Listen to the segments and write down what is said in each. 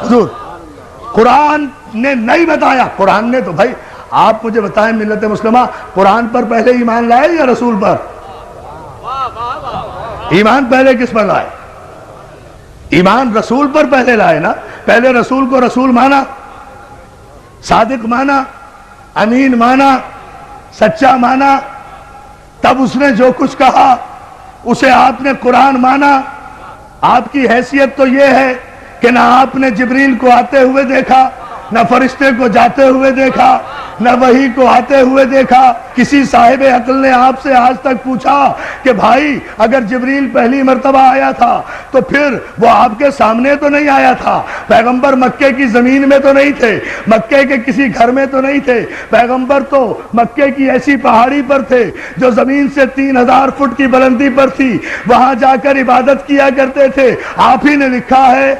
حضور قرآن نے نہیں بتایا. قرآن نے تو بھائی آپ مجھے بتائیں ملت مسلمہ قرآن پر پہلے ایمان لائے یا رسول پر؟ ایمان پہلے کس پر لائے؟ ایمان رسول پر پہلے لائے نا. پہلے رسول کو رسول مانا, صادق مانا, امین مانا, سچا مانا, تب اس نے جو کچھ کہا اسے آپ نے قرآن مانا. آپ کی حیثیت تو یہ ہے کہ نہ آپ نے جبریل کو آتے ہوئے دیکھا, نہ فرشتے کو جاتے ہوئے دیکھا, نہ وحی کو آتے ہوئے دیکھا. کسی صاحب عقل نے آپ سے آج تک پوچھا کہ بھائی اگر جبریل پہلی مرتبہ آیا تھا تو پھر وہ آپ کے سامنے تو نہیں آیا تھا؟ پیغمبر مکے کی زمین میں تو نہیں تھے, مکے کے کسی گھر میں تو نہیں تھے. پیغمبر تو مکے کی ایسی پہاڑی پر تھے جو زمین سے 3000 فٹ کی بلندی پر تھی, وہاں جا کر عبادت کیا کرتے تھے. آپ ہی نے لکھا ہے,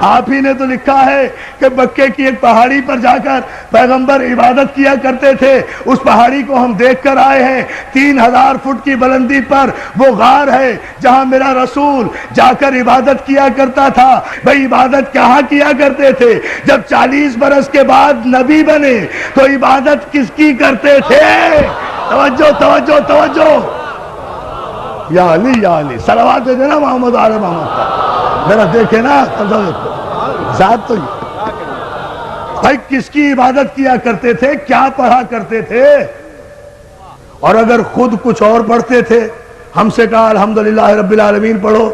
آپ ہی نے تو لکھا ہے کہ مکے کی ایک پہاڑی پر جا کر پیغمبر عبادت کیا کرتے تھے. اس پہاڑی کو ہم دیکھ کر آئے ہیں, 3000 فٹ کی بلندی پر وہ غار ہے جہاں میرا رسول جا کر عبادت کیا کرتا تھا. بھئی عبادت کہاں کیا کرتے تھے؟ جب 40 برس کے بعد نبی بنے تو عبادت کس کی کرتے تھے؟ توجہ توجہ توجہ, یا علی یا علی, صلوات دے دینا محمد آل محمد کا. ذرا دیکھیں نا ذات تو بھائی کس کی عبادت کیا کرتے تھے, کیا پڑھا کرتے تھے؟ اور اگر خود کچھ اور پڑھتے تھے, ہم سے کہا الحمدللہ رب العالمین پڑھو.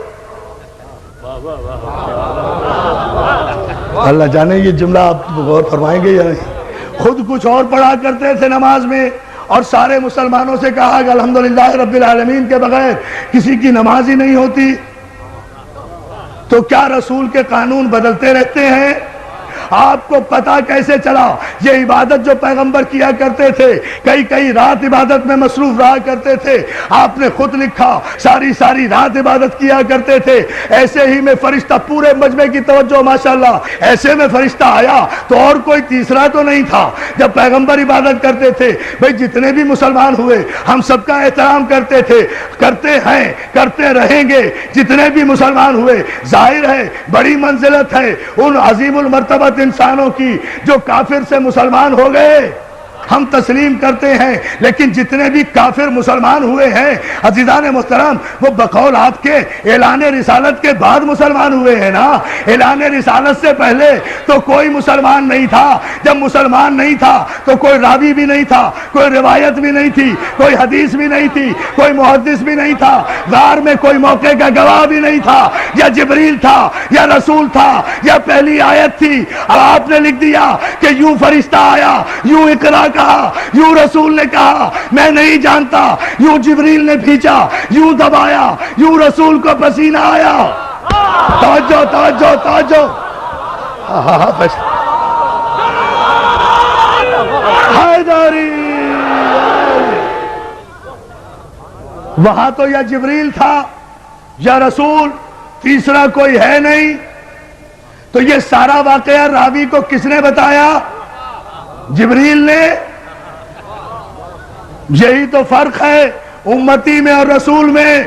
اللہ جانے یہ جملہ آپ غور فرمائیں گے یا نہیں. خود کچھ اور پڑھا کرتے تھے نماز میں, اور سارے مسلمانوں سے کہا کہ الحمدللہ رب العالمین کے بغیر کسی کی نماز ہی نہیں ہوتی. تو کیا رسول کے قانون بدلتے رہتے ہیں؟ آپ کو پتا کیسے چلا؟ یہ عبادت جو پیغمبر کیا کرتے تھے, کئی رات عبادت میں مصروف رہا کرتے تھے. آپ نے خود لکھا ساری رات عبادت کیا کرتے تھے. ایسے ہی میں فرشتہ, پورے مجمع کی توجہ ماشاءاللہ, ایسے میں فرشتہ آیا تو اور کوئی تیسرا تو نہیں تھا. جب پیغمبر عبادت کرتے تھے, بھئی جتنے بھی مسلمان ہوئے ہم سب کا احترام کرتے تھے, کرتے ہیں, کرتے رہیں گے. جتنے بھی مسلمان ہوئے, ظاہر ہے بڑی منزلت ہے ان عظیم المرتبہ انسانوں کی جو کافر سے مسلمان ہو گئے, ہم تسلیم کرتے ہیں. لیکن جتنے بھی کافر مسلمان ہوئے ہیں عزیزان محترم, وہ بقول آپ کے اعلان رسالت کے بعد مسلمان ہوئے ہیں نا. اعلان رسالت سے پہلے تو کوئی مسلمان نہیں تھا. جب مسلمان نہیں تھا تو کوئی راوی بھی نہیں تھا, کوئی روایت بھی نہیں تھی, کوئی حدیث بھی نہیں تھی, کوئی محدث بھی نہیں تھا, غار میں کوئی موقع کا گواہ بھی نہیں تھا. یا جبریل تھا, یا رسول تھا, یا پہلی آیت تھی. اب آپ نے لکھ دیا کہ یوں فرشتہ آیا, یوں اقرا کہا, یوں رسول نے کہا, میں نہیں جانتا, یوں جبریل نے کھینچا, یوں دبایا, یوں رسول کو پسینہ آیا. توجہ توجہ توجہ, حیدری. وہاں تو یا جبریل تھا یا رسول, تیسرا کوئی ہے نہیں. تو یہ سارا واقعہ راوی کو کس نے بتایا؟ جبریل نے. یہی تو فرق ہے امتی میں اور رسول میں,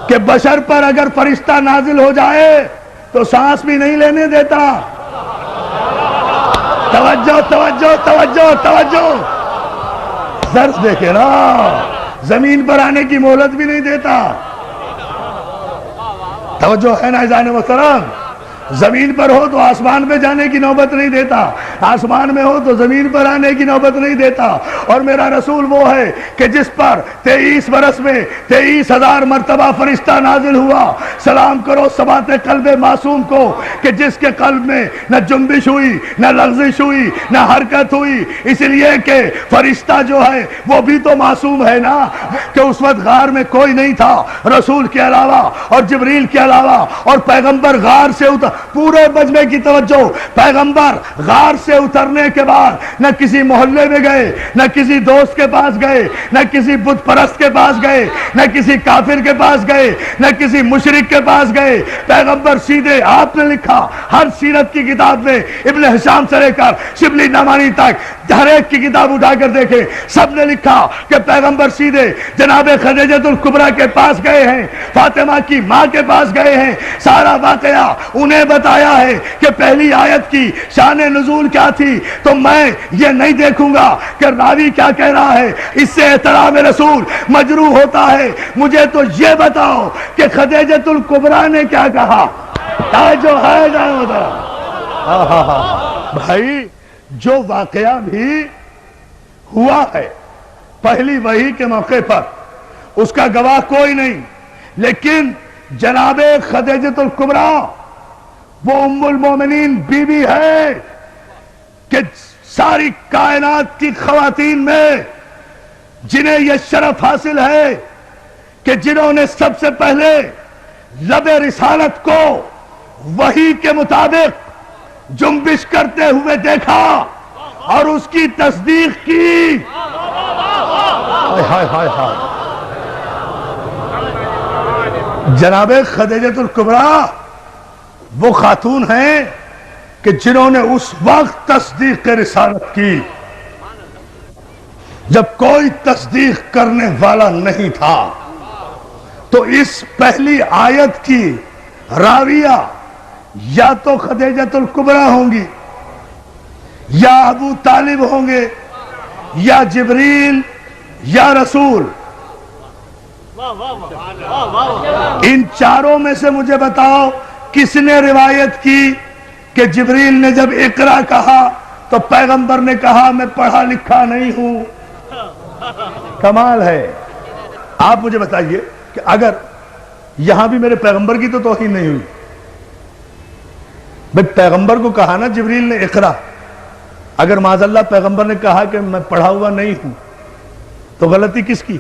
کہ بشر پر اگر فرشتہ نازل ہو جائے تو سانس بھی نہیں لینے دیتا. توجہ توجہ توجہ توجہ, ضرب دیکھے نا, زمین پر آنے کی مہلت بھی نہیں دیتا. توجہ ہے نا عزیزان محترم؟ زمین پر ہو تو آسمان پہ جانے کی نوبت نہیں دیتا, آسمان میں ہو تو زمین پر آنے کی نوبت نہیں دیتا. اور میرا رسول وہ ہے کہ جس پر 23 برس میں 23,000 مرتبہ فرشتہ نازل ہوا. سلام کرو ثبات قلب معصوم کو کہ جس کے قلب میں نہ جنبش ہوئی, نہ لغزش ہوئی, نہ حرکت ہوئی. اس لیے کہ فرشتہ جو ہے وہ بھی تو معصوم ہے نا, کہ اس وقت غار میں کوئی نہیں تھا رسول کے علاوہ اور جبریل کے علاوہ, اور پیغمبر غار سے اتر. پورے مجمع کی توجہ, پیغمبر غار سے اترنے کے بعد نہ کسی محلے میں گئے, نہ کسی دوست کے پاس گئے, نہ کسی بت پرست کے پاس گئے, نہ کسی کافر کے پاس گئے, نہ کسی مشرک کے پاس گئے. پیغمبر سیدھے, آپ نے لکھا ہر سیرت کی کتاب میں ابن ہشام سے لے کر شبلی نعمانی تک ہر ایک کی کتاب اٹھا کر دیکھیں، سب نے لکھا کہ پیغمبر سیدھے جناب خدیجہ الکبریٰ کے پاس گئے ہیں، فاطمہ کی ماں کے پاس گئے ہیں، سارا واقعہ انہیں بتایا ہے کہ پہلی آیت کی شان نزول کیا تھی۔ تو میں یہ نہیں دیکھوں گا کہ راوی کیا کہہ رہا ہے، اس سے احترام رسول مجروح ہوتا ہے۔ مجھے تو یہ بتاؤ کہ خدیجہ الکبریٰ نے کیا کہا، جو ہے جائے ہوتا بھائی۔ جو واقعہ بھی ہوا ہے پہلی وحی کے موقع پر، اس کا گواہ کوئی نہیں، لیکن جناب خدیجہ الکبریٰ وہ ام المومنین بی بی ہے کہ ساری کائنات کی خواتین میں جنہیں یہ شرف حاصل ہے کہ جنہوں نے سب سے پہلے لب رسالت کو وحی کے مطابق جنبش کرتے ہوئے دیکھا اور اس کی تصدیق کی۔ جناب خدیجہ الکبریٰ وہ خاتون ہیں کہ جنہوں نے اس وقت تصدیق رسالت کی جب کوئی تصدیق کرنے والا نہیں تھا۔ تو اس پہلی آیت کی راویہ یا تو خدیجہ الکبریٰ ہوں گی، یا ابو طالب ہوں گے، یا جبریل، یا رسول۔ ان چاروں میں سے مجھے بتاؤ کس نے روایت کی کہ جبریل نے جب اقرا کہا تو پیغمبر نے کہا میں پڑھا لکھا نہیں ہوں؟ کمال ہے۔ آپ مجھے بتائیے کہ اگر یہاں بھی میرے پیغمبر کی تو توہین نہیں ہوئی، بھئی پیغمبر کو کہا نا جبریل نے اقرا، اگر معاذ اللہ پیغمبر نے کہا کہ میں پڑھا ہوا نہیں ہوں تو غلطی کس کی؟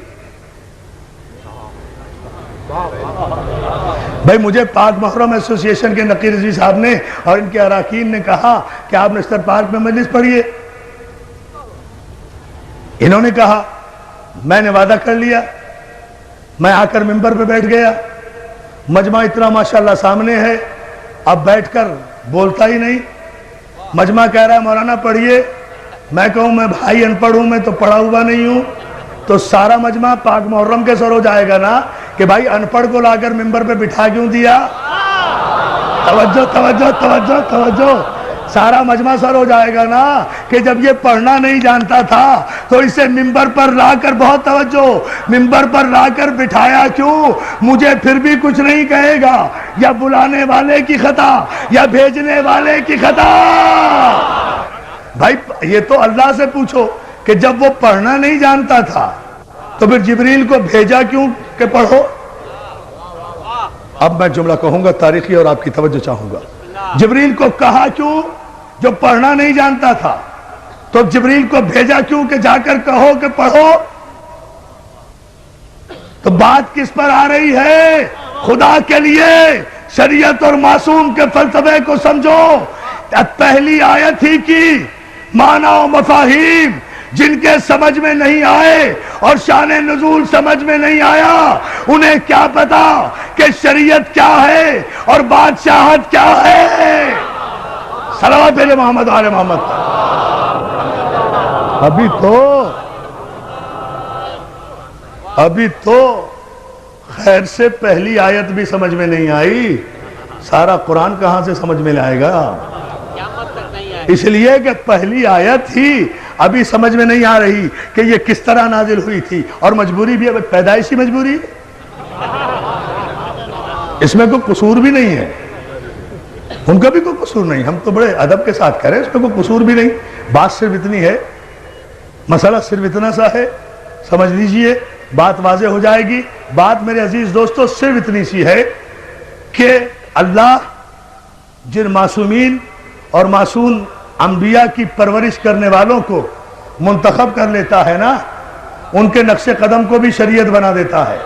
بھئی مجھے پاک محرم ایسوسی ایشن کے نقیر رضوی صاحب نے اور ان کے اراکین نے کہا کہ آپ نشتر پارک میں مجلس پڑھیے، انہوں نے کہا میں نے وعدہ کر لیا، میں آ کر ممبر پہ بیٹھ گیا، مجمع اتنا ماشاءاللہ سامنے ہے، اب بیٹھ کر بولتا ہی نہیں، مجمع کہہ رہا ہے مولانا پڑھیے، میں کہوں میں بھائی ان پڑھ ہوں، میں تو پڑھا ہوا نہیں ہوں، تو سارا مجمع پاک محرم کے سر ہو جائے گا نا کہ بھائی ان پڑھ کو لا کر ممبر پہ بٹھا کیوں دیا؟ توجہ توجہ توجہ توجہ، سارا مجمع سر ہو جائے گا نا کہ جب یہ پڑھنا نہیں جانتا تھا تو اسے ممبر پر لا کر، بہت توجہ، ممبر پر لا کر بٹھایا کیوں؟ مجھے پھر بھی کچھ نہیں کہے گا، یا بلانے والے کی خطا یا بھیجنے والے کی خطا۔ بھائی یہ تو اللہ سے پوچھو کہ جب وہ پڑھنا نہیں جانتا تھا تو پھر جبریل کو بھیجا کیوں کہ پڑھو؟ اب میں جملہ کہوں گا تاریخی اور آپ کی توجہ چاہوں گا۔ جبریل کو کہا کیوں جو پڑھنا نہیں جانتا تھا؟ تو جبریل کو بھیجا کیوں کہ جا کر کہو کہ پڑھو؟ تو بات کس پر آ رہی ہے؟ خدا کے لیے شریعت اور معصوم کے فلسفے کو سمجھو۔ پہلی آیت ہی کی معنی و مفاہیم جن کے سمجھ میں نہیں آئے اور شان نزول سمجھ میں نہیں آیا، انہیں کیا پتا کہ شریعت کیا ہے اور بادشاہت کیا ہے؟ صلوات علی محمد و آل محمد۔ ابھی تو خیر سے پہلی آیت بھی سمجھ میں نہیں آئی، سارا قرآن کہاں سے سمجھ میں لائے گا؟ اس لیے کہ پہلی آیت ہی ابھی سمجھ میں نہیں آ رہی کہ یہ کس طرح نازل ہوئی تھی، اور مجبوری بھی ہے، پیدائشی مجبوری، اس میں کوئی قصور بھی نہیں ہے، ان کا بھی کوئی قصور نہیں، ہم تو بڑے ادب کے ساتھ کہہ رہے ہیں اس میں کوئی قصور بھی نہیں۔ بات صرف اتنی ہے، مسئلہ صرف اتنا سا ہے، سمجھ لیجئے، بات واضح ہو جائے گی۔ بات میرے عزیز دوستو صرف اتنی سی ہے کہ اللہ جن معصومین اور معصوم انبیاء کی پرورش کرنے والوں کو منتخب کر لیتا ہے نا، ان کے نقش قدم کو بھی شریعت بنا دیتا ہے،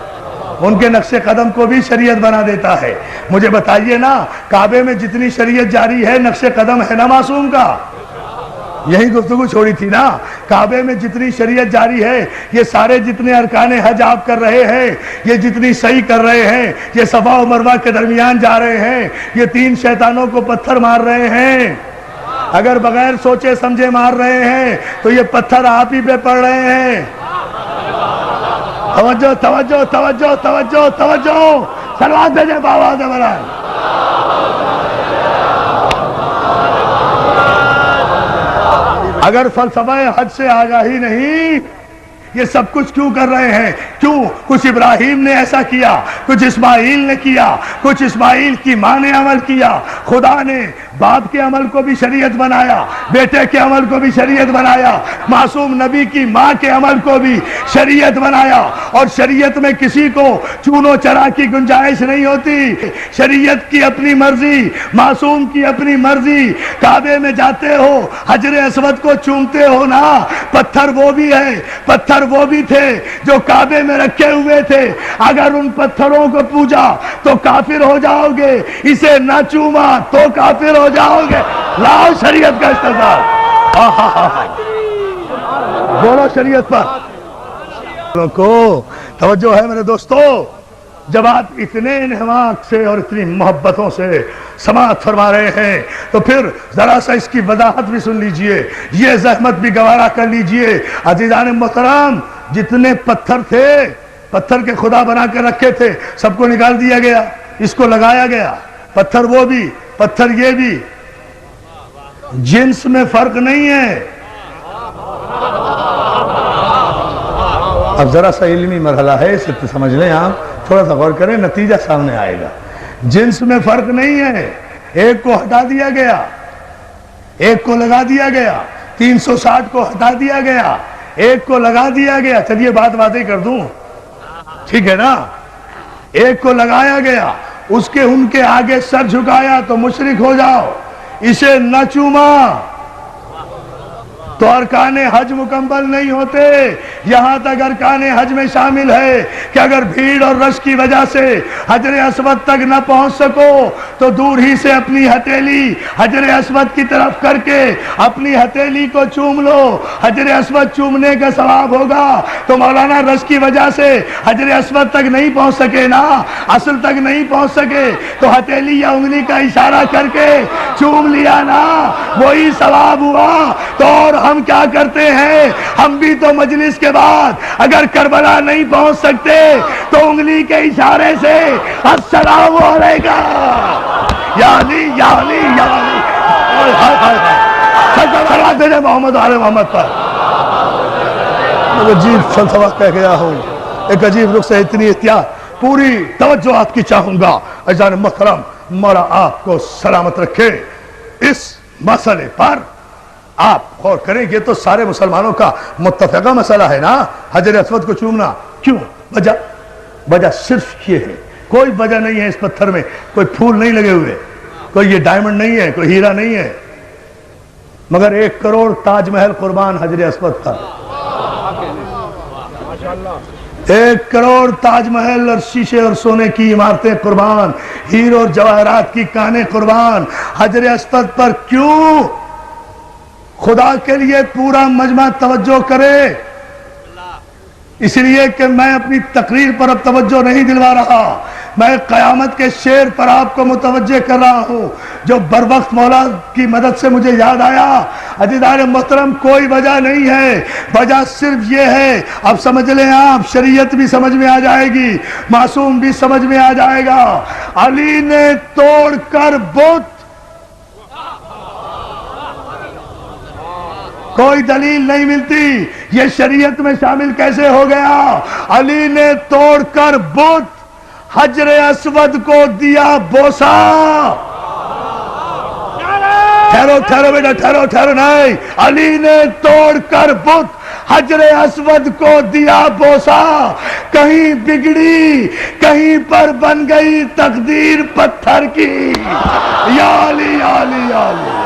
ان کے نقش قدم کو بھی شریعت بنا دیتا ہے۔ مجھے بتائیے نا، کعبے میں جتنی شریعت جاری ہے نقش قدم ہے نا معصوم کا؟ یہی گفتگو چھوڑی تھی نا، کعبے میں جتنی شریعت جاری ہے، یہ سارے جتنے ارکان حج آپ کر رہے ہیں، یہ جتنی صحیح کر رہے ہیں، یہ صفا و مروہ کے درمیان جا رہے ہیں، یہ 3 شیطانوں کو پتھر مار رہے ہیں، اگر بغیر سوچے سمجھے مار رہے ہیں تو یہ پتھر آپ ہی پہ پڑ رہے ہیں. توجہ توجہ توجہ توجہ توجہ. سلوات بھیجیں بابا سے برائے. اگر فلسفہ حج سے آگاہی نہیں، یہ سب کچھ کیوں کر رہے ہیں؟ کیوں؟ کچھ ابراہیم نے ایسا کیا، کچھ اسماعیل نے کیا، کچھ اسماعیل کی ماں نے عمل کیا. خدا نے باپ کے عمل کو بھی شریعت بنایا، بیٹے کے عمل کو بھی شریعت بنایا، معصوم نبی کی ماں کے عمل کو بھی شریعت بنایا. اور شریعت میں کسی کو چونو چرا کی گنجائش نہیں ہوتی. شریعت کی اپنی مرضی، معصوم کی اپنی مرضی. کعبے میں جاتے ہو، حجر اسود کو چومتے ہو نا، پتھر وہ بھی ہے، پتھر وہ بھی تھے جو کعبے میں رکھے ہوئے تھے. اگر ان پتھروں کو پوجا تو کافر ہو جاؤ گے، اسے نہ چوما تو کافر ہو جاؤ گے. لاؤ شریعت کا استعمال. بولو شریعت پر کو توجہ ہے میرے دوستو. جب آپ اتنے انحماق سے اور اتنی محبتوں سے سماعت فرما رہے ہیں تو پھر ذرا سا اس کی وضاحت بھی سن لیجئے، یہ زحمت بھی گوارا کر لیجئے. عزیزان محترم، جتنے پتھر تھے، پتھر کے خدا بنا کے رکھے تھے، سب کو نکال دیا گیا، اس کو لگایا گیا. پتھر وہ بھی، پتھر یہ بھی. جنس میں فرق نہیں ہے. اب ذرا سا علمی مرحلہ ہے، اسے سمجھ لیں آپ، تھوڑا سا غور کریں، نتیجہ سامنے آئے گا. جنس میں فرق نہیں ہے. ایک کو ہٹا دیا گیا، ایک کو لگا دیا گیا. 360 کو ہٹا دیا گیا، ایک کو لگا دیا گیا. چلیے بات باتیں کر دوں، ٹھیک ہے نا. ایک کو لگایا گیا، اس کے ان کے آگے سر جھکایا تو مشرک ہو جاؤ. اسے نہ چوما تو ارکان حج مکمل نہیں ہوتے. یہاں تک ارکان حج میں شامل ہے کہ اگر بھیڑ اور رش کی وجہ سے حجر اسود تک نہ پہنچ سکو تو دور ہی سے اپنی ہتھیلی حجر اسود کی طرف کر کے اپنی ہتھیلی کو چوم لو. حجر اسود چومنے کا ثواب ہوگا. تو مولانا رش کی وجہ سے حجر اسود تک نہیں پہنچ سکے نا، اصل تک نہیں پہنچ سکے تو ہتھیلی یا انگلی کا اشارہ کر کے چوم لیا نا، وہی ثواب ہوا. تو اور ہم کیا کرتے ہیں؟ ہم بھی تو مجلس کے بعد اگر کربلا نہیں پہنچ سکتے تو انگلی کے اشارے سے السلام علیکم یا علی یا علی یا علی. محمد آل محمد پر عجیب فلسفہ کہہ گیا ہوں، ایک عجیب رخ سے اتنی احتیاط. پوری توجہ آپ کی چاہوں گا. عزیزان محترم، مولا آپ کو سلامت رکھے. اس مسئلے پر آپ غور کریں، یہ تو سارے مسلمانوں کا متفقہ مسئلہ ہے نا، حجر اسود کو چومنا. کیوں؟ وجہ صرف یہ ہے، کوئی وجہ نہیں ہے. اس پتھر میں کوئی پھول نہیں لگے ہوئے، کوئی یہ ڈائمنڈ نہیں ہے، کوئی ہیرا نہیں ہے، مگر 1 کروڑ تاج محل قربان حجر اسود کا. 1 کروڑ تاج محل اور شیشے اور سونے کی عمارتیں قربان، ہیروں اور جواہرات کی کانیں قربان حجر اسود پر. کیوں؟ خدا کے لیے پورا مجمع توجہ کرے. اس لیے کہ میں اپنی تقریر پر اب توجہ نہیں دلوا رہا، میں قیامت کے شعر پر آپ کو متوجہ کر رہا ہوں جو بر وقت مولا کی مدد سے مجھے یاد آیا. عزیزان محترم، کوئی وجہ نہیں ہے، وجہ صرف یہ ہے. اب سمجھ لیں آپ، شریعت بھی سمجھ میں آ جائے گی، معصوم بھی سمجھ میں آ جائے گا. علی نے توڑ کر بت، کوئی دلیل نہیں ملتی، یہ شریعت میں شامل کیسے ہو گیا؟ علی نے توڑ کر بت حجر اسود کو دیا بوسا. ٹھہرو بیٹا، ٹھہرو نہیں. علی نے توڑ کر بت حجر اسود کو دیا بوسا. کہیں بگڑی، کہیں پر بن گئی تقدیر پتھر کی. یا علی یا علی یا علی.